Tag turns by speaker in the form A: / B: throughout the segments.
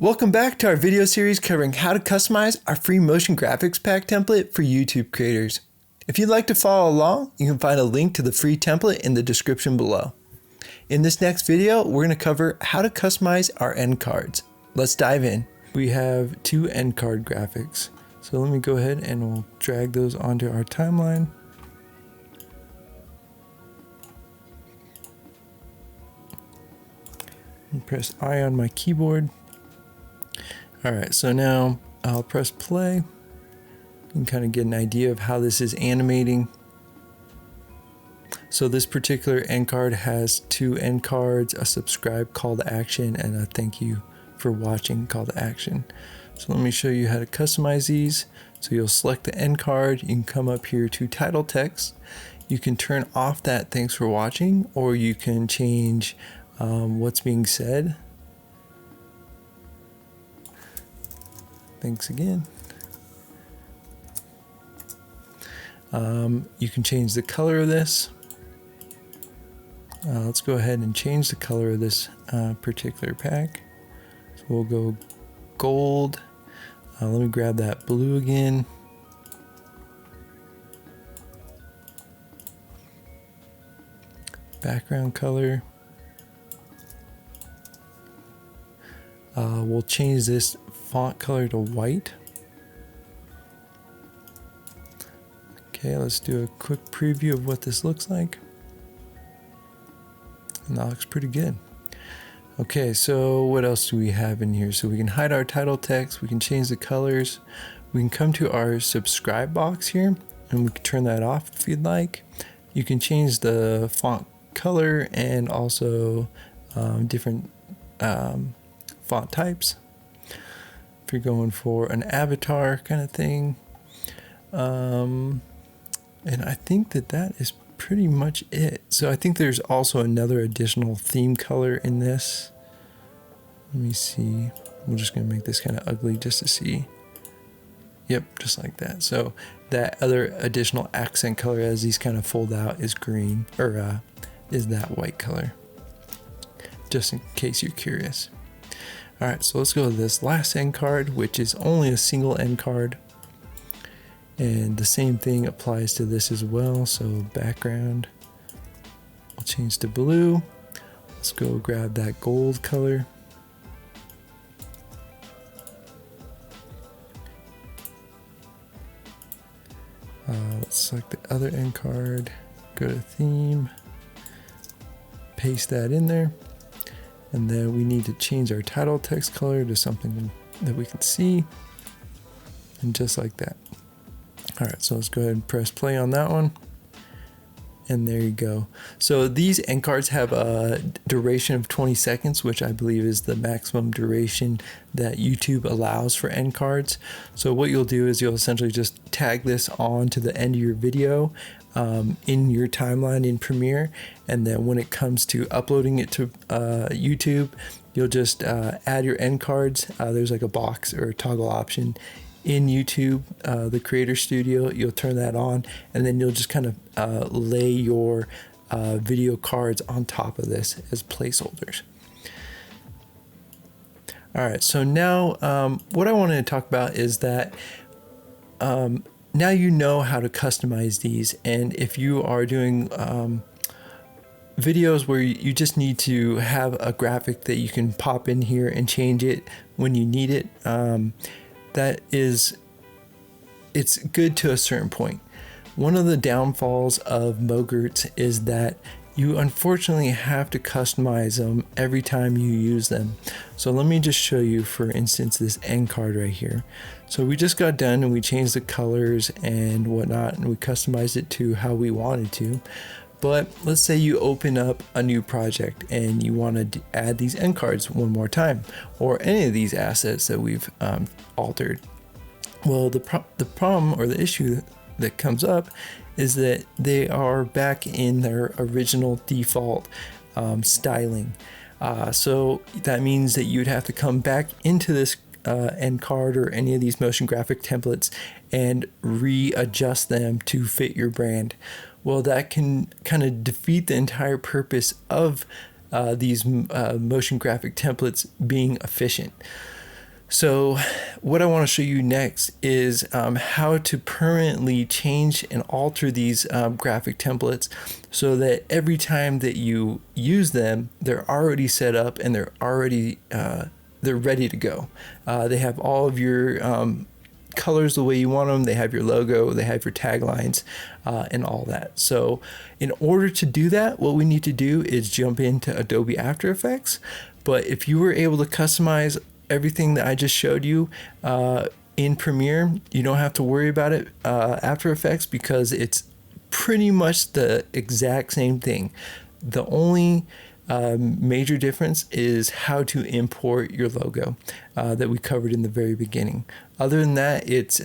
A: Welcome back to our video series covering how to customize our free motion graphics pack template for YouTube creators. If you'd like to follow along, you can find a link to the free template in the description below. In this next video, we're going to cover how to customize our end cards. Let's dive in. We have two end card graphics. So let me go ahead and we'll drag those onto our timeline. And press I on my keyboard. Alright, so now I'll press play. You can kind of get an idea of how this is animating. So this particular end card has two end cards, a subscribe call to action, and a thank you for watching call to action. So let me show you how to customize these. So you'll select the end card, you can come up here to title text. You can turn off that thanks for watching, or you can change what's being said. Thanks again. You can change the color of this. Let's go ahead and change the color of this particular pack. So we'll go gold. Let me grab that blue again. Background color. We'll change this font color to white. Okay, let's do a quick preview of what this looks like. And that looks pretty good. Okay, so what else do we have in here? So we can hide our title text, we can change the colors, we can come to our subscribe box here, and we can turn that off if you'd like. You can change the font color and also different font types. If you're going for an avatar kind of thing. And I think that is pretty much it. So I think there's also another additional theme color in this. Let me see. We're just going to make this kind of ugly just to see. Yep, just like that. So that other additional accent color as these kind of fold out is green, or is that white color. Just in case you're curious. All right, so let's go to this last end card, which is only a single end card. And the same thing applies to this as well. So background, I'll change to blue. Let's go grab that gold color. Let's select the other end card, go to theme, paste that in there. And then we need to change our title text color to something that we can see. And just like that. All right, so let's go ahead and press play on that one. And there you go. So these end cards have a duration of 20 seconds, which I believe is the maximum duration that YouTube allows for end cards. So what you'll do is you'll essentially just tag this on to the end of your video in your timeline in Premiere. And then when it comes to uploading it to YouTube, you'll just add your end cards. There's like a box or a toggle option in YouTube, the Creator Studio. You'll turn that on, and then you'll just kind of lay your video cards on top of this as placeholders. All right, so now what I wanted to talk about is that now you know how to customize these, and if you are doing videos where you just need to have a graphic that you can pop in here and change it when you need it, it's good to a certain point. One of the downfalls of Mogrt is that you unfortunately have to customize them every time you use them. So let me just show you, for instance, this end card right here. So we just got done and we changed the colors and whatnot, and we customized it to how we wanted to. But let's say you open up a new project and you want to add these end cards one more time, or any of these assets that we've altered. Well, the problem or the issue that comes up is that they are back in their original default styling. So that means that you'd have to come back into this end card or any of these motion graphic templates and readjust them to fit your brand. Well, that can kind of defeat the entire purpose of these motion graphic templates being efficient. So what I want to show you next is how to permanently change and alter these graphic templates so that every time that you use them, they're already set up and they're already they're ready to go. They have all of your colors the way you want them. They have your logo, they have your taglines, and all that. So in order to do that, what we need to do is jump into Adobe After Effects. But if you were able to customize everything that I just showed you in Premiere, you don't have to worry about it After Effects, because it's pretty much the exact same thing. The only major difference is how to import your logo that we covered in the very beginning. Other than that, it's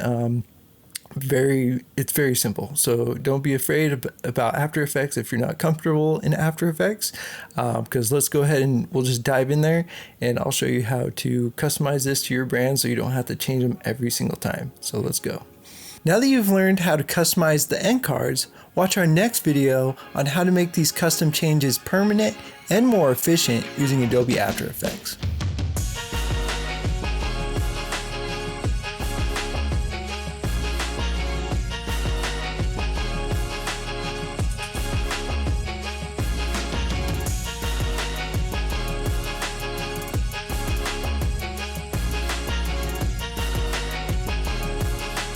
A: very simple. So don't be afraid about After Effects if you're not comfortable in After Effects, because let's go ahead and we'll just dive in there and I'll show you how to customize this to your brand so you don't have to change them every single time. So let's go. Now that you've learned how to customize the end cards, watch our next video on how to make these custom changes permanent and more efficient using Adobe After Effects.